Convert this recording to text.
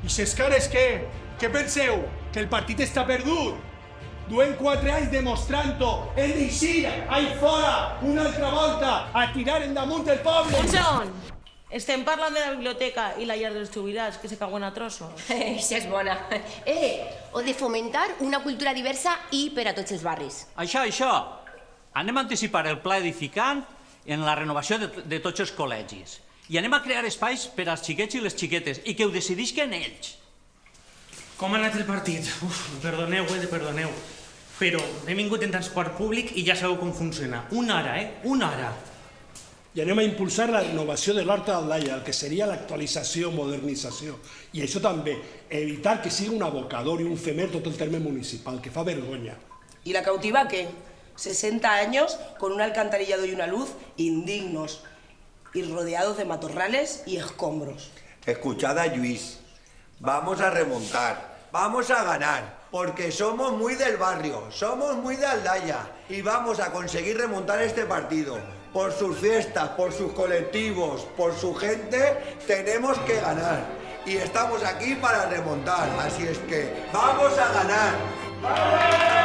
I ses cares què? Què penseu? Que el partit està perdut? Duem 4 anys demostrant-ho. Hem d'eixir ahí fora una altra volta a tirar en damunt el poble. Un segon. Estem parlant de la biblioteca i la llar dels jubilats, que se cauen a trossos. Això és bona. O de fomentar una cultura diversa i per a tots els barris. Això. Anem a anticipar el pla edificant en la renovació de tots els col·legis. I anem a crear espais per als xiquets i les xiquetes i que ho decidisquen ells. Com ha anat el partit? Perdoneu, perdoneu. Però he vingut en transport públic i ja sabeu com funciona. Una hora, Una hora. I anem a impulsar la renovació de l'Horta d'Aldaia, el que seria l'actualització, modernització. I això també, evitar que sigui un abocador i un femer tot el terme municipal, que fa vergonya. ¿Y la cautiva qué? 60 años con un alcantarillado y una luz indignos y rodeados de matorrales y escombros. Escuchad a Lluís, vamos a remontar, vamos a ganar, porque somos muy del barrio, somos muy de Aldaya y vamos a conseguir remontar este partido. Por sus fiestas, por sus colectivos, por su gente, tenemos que ganar. Y estamos aquí para remontar, así es que ¡vamos a ganar!